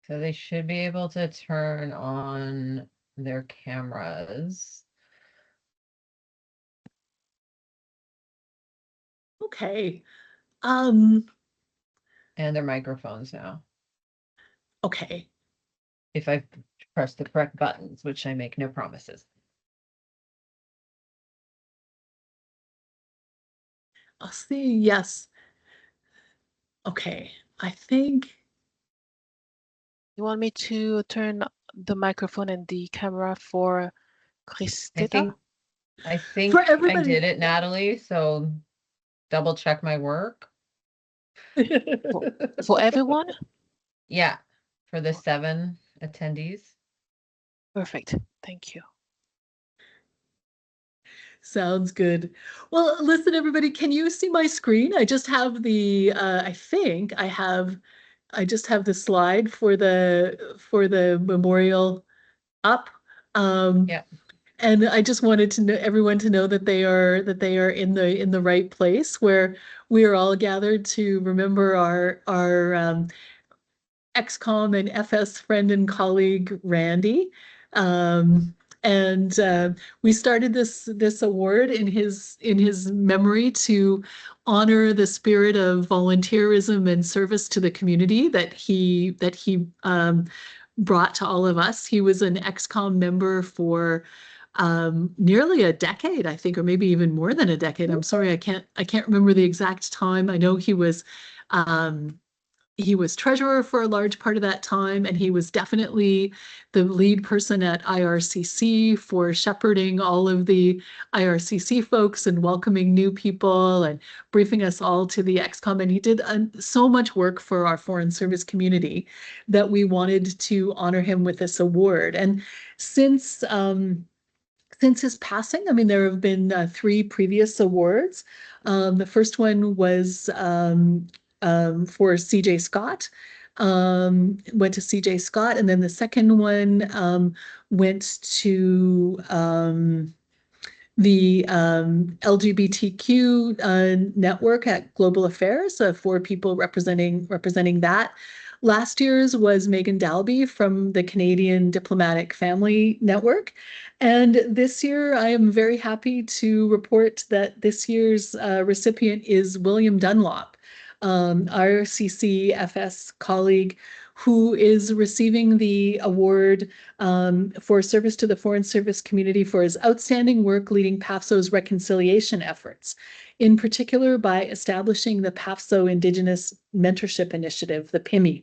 So they should be able to turn on their cameras. Okay. And their microphones now. Okay. If I press the correct buttons, which I make no promises. I'll see. Yes. Okay. I think. You want me to turn the microphone and the camera for Christita? I think For I everybody. did it, Natalie. So double check my work. For everyone? Yeah, for the 7 attendees. Perfect. Thank you. Sounds good. Well, listen, everybody, can you see my screen? I just have the, I think I just have the slide for the memorial up. Yeah. And I just wanted to know everyone to know that they are in the right place where we are all gathered to remember our XCOM and FS friend and colleague Randy. And we started this award in his memory to honor the spirit of volunteerism and service to the community that he brought to all of us. He was an XCOM member for nearly a decade, I think, or maybe even more than a decade. I'm sorry, I can't remember the exact time. I know he was treasurer for a large part of that time, and he was definitely the lead person at IRCC for shepherding all of the IRCC folks and welcoming new people and briefing us all to the XCOM. And he did so much work for our Foreign Service community that we wanted to honor him with this award. And since his passing, I mean, there have been 3 previous awards. The first one was for CJ Scott, went to CJ Scott, and then the second one went to the LGBTQ network at Global Affairs, 4 people representing that. Last year's was Megan Dalby from the Canadian Diplomatic Family Network. And this year, I am very happy to report that this year's recipient is William Dunlop, RCC FS colleague, who is receiving the award for service to the Foreign Service community for his outstanding work leading PAFSO's reconciliation efforts, in particular by establishing the PAFSO Indigenous Mentorship Initiative, the PIMI.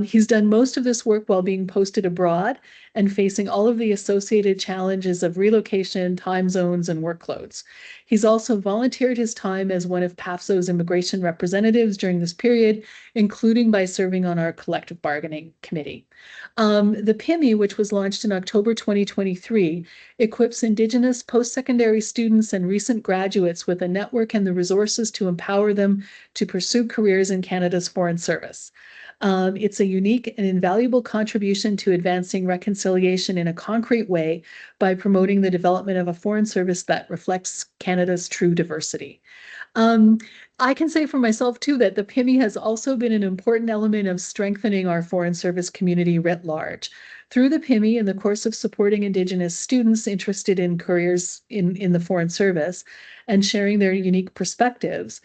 He's done most of this work while being posted abroad and facing all of the associated challenges of relocation, time zones, and workloads. He's also volunteered his time as one of PAFSO's immigration representatives during this period, including by serving on our collective bargaining committee. The PIMI, which was launched in October 2023, equips Indigenous post-secondary students and recent graduates with a network and the resources to empower them to pursue careers in Canada's Foreign Service. It's a unique and invaluable contribution to advancing reconciliation in a concrete way by promoting the development of a foreign service that reflects Canada's true diversity. I can say for myself, too, that the PIMI has also been an important element of strengthening our Foreign Service community writ large. Through the PIMI, in the course of supporting Indigenous students interested in careers in the Foreign Service and sharing their unique perspectives,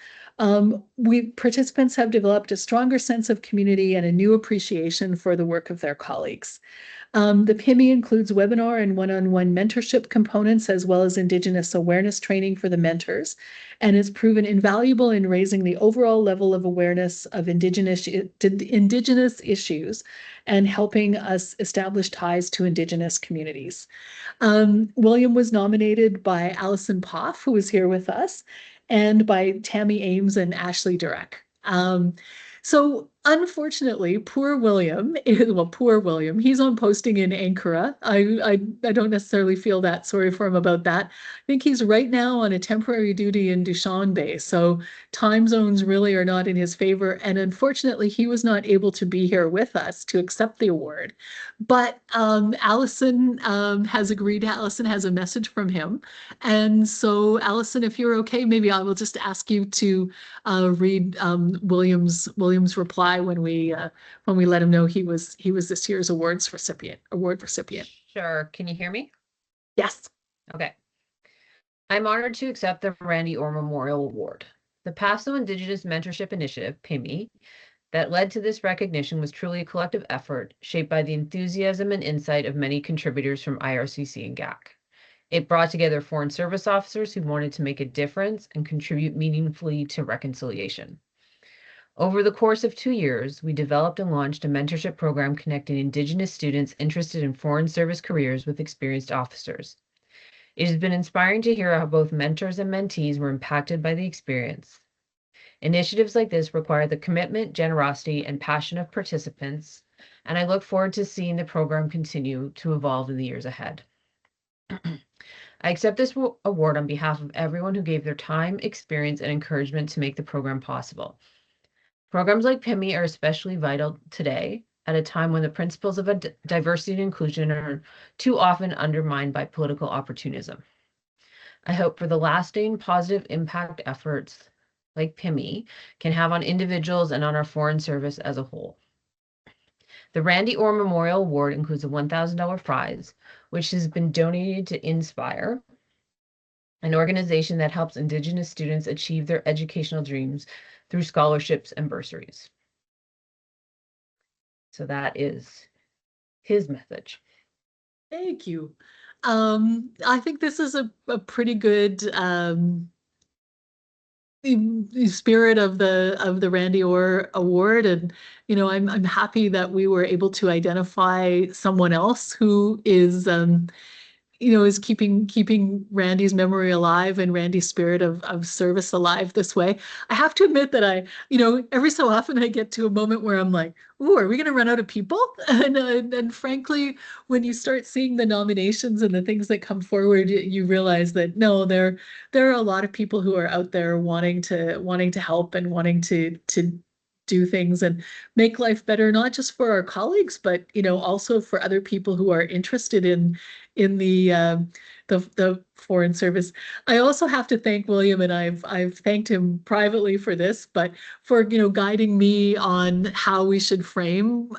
participants have developed a stronger sense of community and a new appreciation for the work of their colleagues. The PIMI includes webinar and one-on-one mentorship components, as well as Indigenous awareness training for the mentors, and has proven invaluable in raising the overall level of awareness of Indigenous issues and helping us establish ties to Indigenous communities. William was nominated by Alison Poff, who is here with us, and by Tammy Ames and Ashley Durek. So unfortunately, poor William, he's on posting in Ankara. I don't necessarily feel that sorry for him about that. I think he's right now on a temporary duty in Dushanbe, so time zones really are not in his favor. And unfortunately, he was not able to be here with us to accept the award. But Allison has agreed. Allison has a message from him. And so, Allison, if you're okay, maybe I will just ask you to read William's reply cry when we let him know he was this year's award recipient. Sure. Can you hear me? Yes. Okay. I'm honored to accept the Randy-Orr Memorial Award. The Paso Indigenous Mentorship Initiative, PIMI, that led to this recognition was truly a collective effort shaped by the enthusiasm and insight of many contributors from IRCC and GAC. It brought together Foreign Service officers who wanted to make a difference and contribute meaningfully to reconciliation. Over the course of 2 years, we developed and launched a mentorship program connecting Indigenous students interested in Foreign Service careers with experienced officers. It has been inspiring to hear how both mentors and mentees were impacted by the experience. Initiatives like this require the commitment, generosity, and passion of participants, and I look forward to seeing the program continue to evolve in the years ahead. I accept this award on behalf of everyone who gave their time, experience, and encouragement to make the program possible. Programs like PIMI are especially vital today at a time when the principles of diversity and inclusion are too often undermined by political opportunism. I hope for the lasting positive impact efforts like PIMI can have on individuals and on our Foreign Service as a whole. The Randy-Orr Memorial Award includes a $1,000 prize, which has been donated to Inspire, an organization that helps Indigenous students achieve their educational dreams through scholarships and bursaries. So that is his message. Thank you. I think this is a pretty good the spirit of the Randy-Orr Award, and I'm happy that we were able to identify someone else who is is keeping Randy's memory alive and Randy's spirit of service alive this way. I have to admit that every so often I get to a moment where I'm like, "Ooh, are we going to run out of people?" And frankly, when you start seeing the nominations and the things that come forward, you realize that no, there are a lot of people who are out there wanting to help and wanting to do things and make life better, not just for our colleagues, but also for other people who are interested in the Foreign Service. I also have to thank William, and I've thanked him privately for this, but for guiding me on how we should frame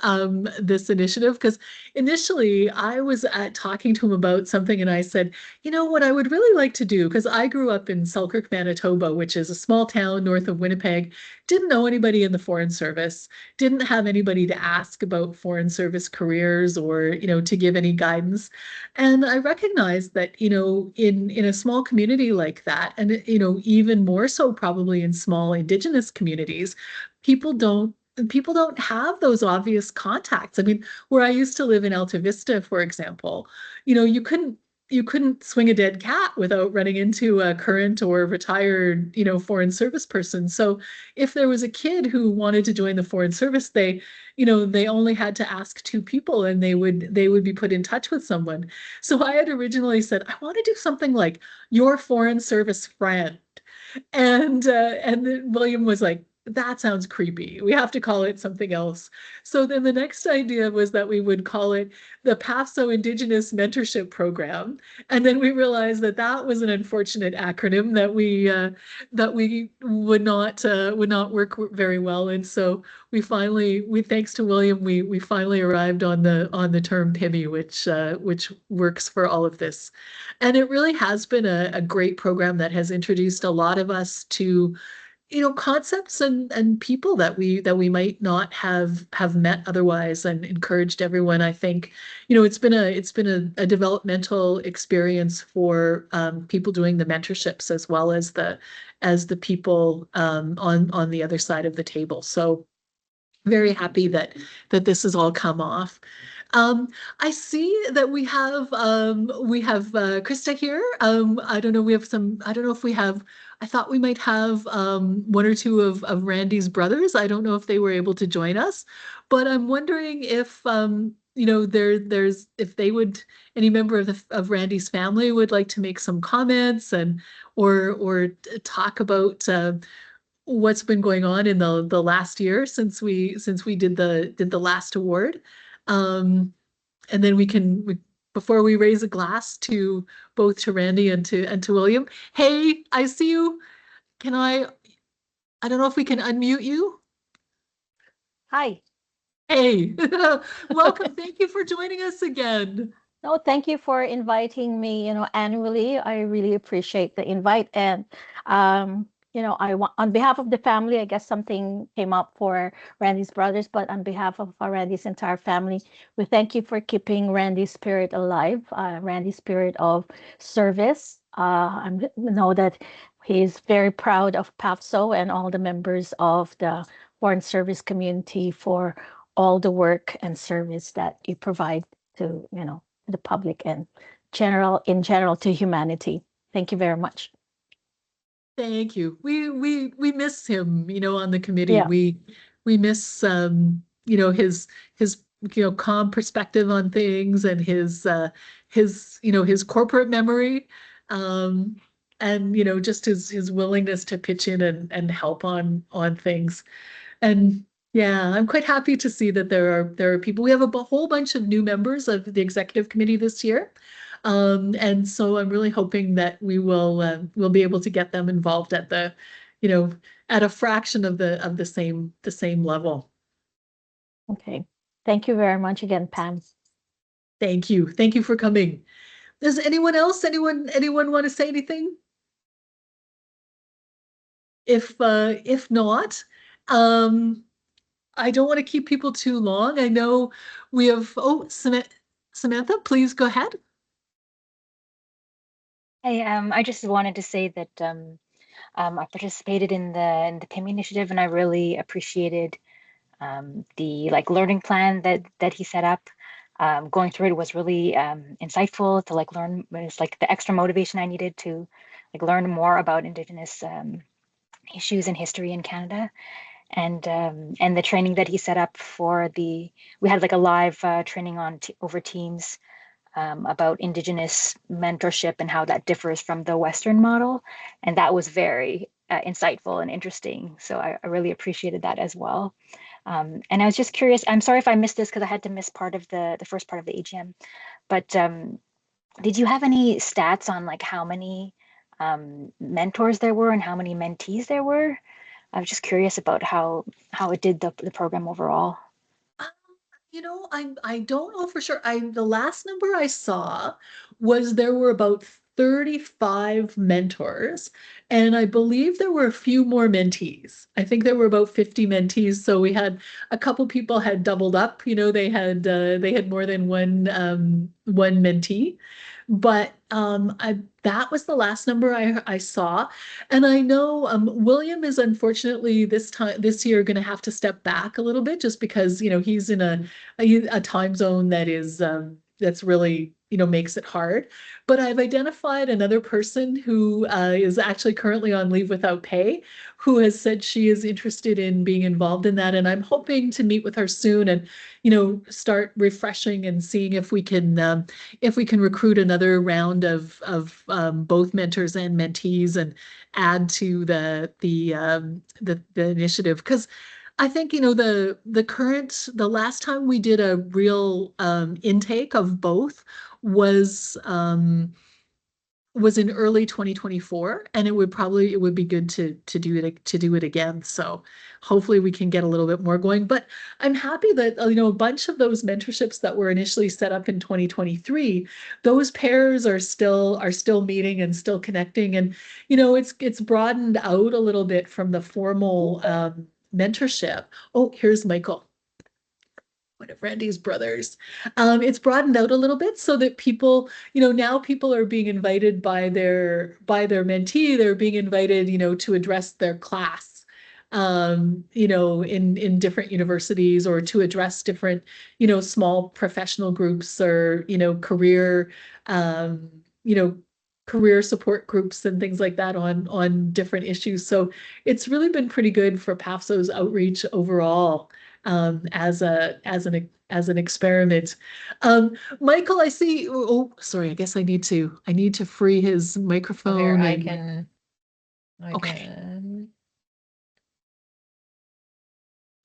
this initiative. Because initially I was talking to him about something, and I said, what I would really like to do, because I grew up in Selkirk, Manitoba, which is a small town north of Winnipeg, didn't know anybody in the Foreign Service, didn't have anybody to ask about Foreign Service careers or to give any guidance. And I recognized that, in a small community like that, and, even more so probably in small Indigenous communities, people don't have those obvious contacts. I mean, where I used to live in Alta Vista, for example, you couldn't swing a dead cat without running into a current or retired, Foreign Service person. So if there was a kid who wanted to join the Foreign Service, they only had to ask two people and they would be put in touch with someone. So I had originally said, I want to do something like your Foreign Service friend. And then William was like, that sounds creepy. We have to call it something else. So then the next idea was that we would call it the Paso Indigenous Mentorship Program. And then we realized that that was an unfortunate acronym that we would not work very well. And so we thanks to William, we finally arrived on the term PIMI, which works for all of this. And it really has been a great program that has introduced a lot of us to concepts and people that we might not have met otherwise, and encouraged everyone. I think it's been a developmental experience for people doing the mentorships as well as the people on the other side of the table. So very happy that this has all come off. I see that we have Krista here. I don't know. I don't know if we have. I thought we might have one or two of Randy's brothers. I don't know if they were able to join us, but I'm wondering if there's if they would, any member of Randy's family would like to make some comments and or talk about what's been going on in the last year since we did the last award. And then before we raise a glass to both to Randy and to William. Hey, I see you. I don't know if we can unmute you. Hi. Hey, welcome. Thank you for joining us again. No, thank you for inviting me, annually. I really appreciate the invite. And, I want, on behalf of the family, I guess something came up for Randy's brothers, but on behalf of Randy's entire family, we thank you for keeping Randy's spirit alive, Randy's spirit of service. I know that he's very proud of PAFSO and all the members of the Foreign Service community for all the work and service that you provide to, the public and in general to humanity. Thank you very much. Thank you. We miss him, on the committee. Yeah. We miss his calm perspective on things and his corporate memory. And just his willingness to pitch in and help on things. And yeah, I'm quite happy to see that there are people. We have a whole bunch of new members of the executive committee this year. And so I'm really hoping that we'll be able to get them involved at at a fraction of the same level. Okay. Thank you very much again, Pam. Thank you. Thank you for coming. Does anyone else, anyone want to say anything? If not, I don't want to keep people too long. I know we have, Samantha, please go ahead. Hey, I just wanted to say that I participated in the PIM initiative, and I really appreciated the learning plan that he set up. Going through it was really insightful to learn. It's the extra motivation I needed to learn more about Indigenous issues and history in Canada, and the training that he set up we had a live training over Teams. About Indigenous mentorship and how that differs from the Western model. And that was very insightful and interesting. So I really appreciated that as well. And I was just curious, I'm sorry if I missed this because I had to miss part of the first part of the AGM, but did you have any stats on how many mentors there were and how many mentees there were? I was just curious about how it did the program overall. I don't know for sure. The last number I saw was there were about 35 mentors, and I believe there were a few more mentees. I think there were about 50 mentees. So we had a couple people had doubled up, they had more than one mentee. But that was the last number I saw. And I know William is unfortunately this year going to have to step back a little bit just because, he's in a time zone that is that's really makes it hard. But I've identified another person who is actually currently on leave without pay, who has said she is interested in being involved in that, and I'm hoping to meet with her soon and start refreshing and seeing if we can recruit another round of both mentors and mentees and add to the initiative. Because I think, the last time we did a real intake of both was in early 2024, and it would be good to do it again. So hopefully we can get a little bit more going. But I'm happy that a bunch of those mentorships that were initially set up in 2023, those pairs are still meeting and still connecting, and it's broadened out a little bit from the formal mentorship. Oh, here's Michael, one of Randy's brothers. It's broadened out a little bit so that people, now people are being invited by their mentee. They're being invited, to address their class, in different universities, or to address different, small professional groups, or, career support groups and things like that on different issues. So it's really been pretty good for PAFSO's outreach overall. As an experiment. Michael, I see. Oh, sorry. I guess I need to free his microphone. Here, I Okay. can.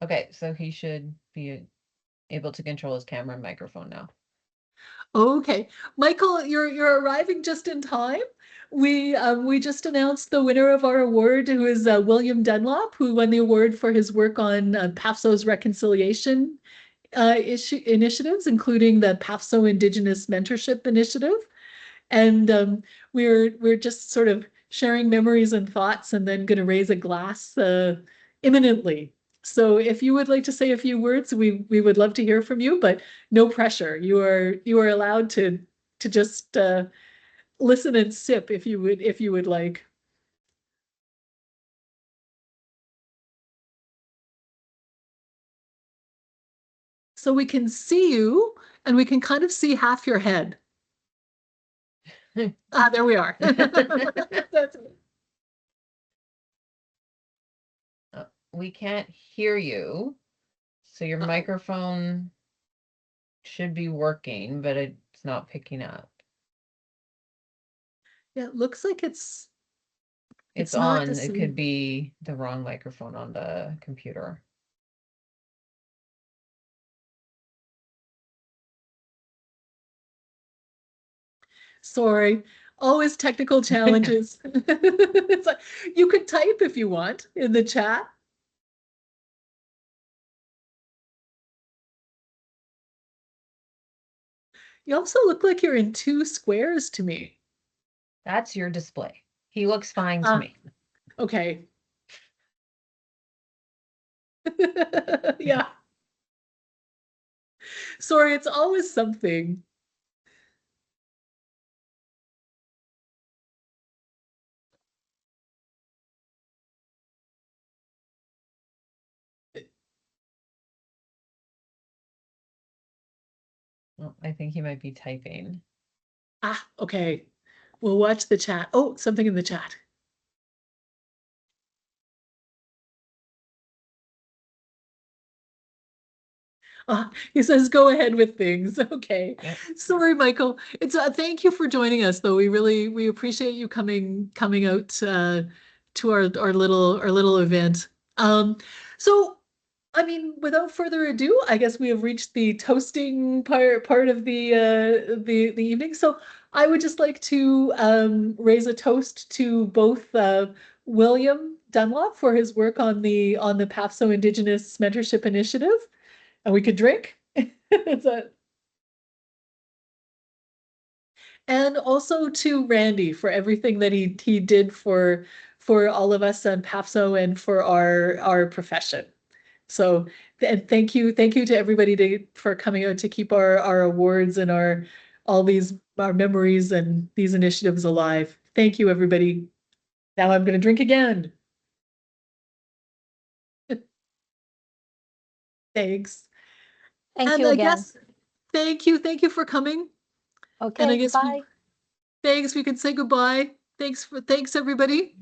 Okay, so he should be able to control his camera and microphone now. Okay, Michael, you're arriving just in time. We just announced the winner of our award, who is William Dunlop, who won the award for his work on PAFSO's reconciliation initiatives, including the PAFSO Indigenous Mentorship Initiative. And we're just sort of sharing memories and thoughts, and then going to raise a glass imminently. So if you would like to say a few words, we would love to hear from you, but no pressure. You are allowed to just listen and sip if you would like. So we can see you, and we can kind of see half your head. There we are. That's it. We can't hear you, so your microphone should be working, but it's not picking up. Yeah, it looks like it's on. not It could be the wrong microphone on the computer. Sorry, always technical challenges. It's like, you could type if you want in the chat. You also look like you're in two squares to me. That's your display. He looks fine to me. Okay. Yeah. Sorry, it's always something. Oh, I think he might be typing. Okay. We'll watch the chat. Oh, something in the chat. He says, go ahead with things. Okay. Yep. Sorry, Michael. It's thank you for joining us, though. We appreciate you coming out to our little event. So I mean, without further ado, I guess we have reached the toasting part of the evening. So I would just like to raise a toast to both William Dunlop for his work on the PAFSO Indigenous Mentorship Initiative, and we could drink. And also to Randy for everything that he did for all of us on PAFSO and for our profession. So, and thank you to everybody for coming out to keep our awards and our memories and these initiatives alive. Thank you, everybody. Now I'm going to drink again. Thanks. Thank you again. Thank you for coming. Okay, and I guess bye. Thanks. We can say goodbye. Thanks everybody.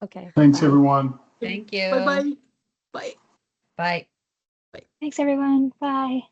Okay. Thanks, bye. everyone. Thank you. Bye-bye. Bye. Bye. Thanks, everyone. Bye.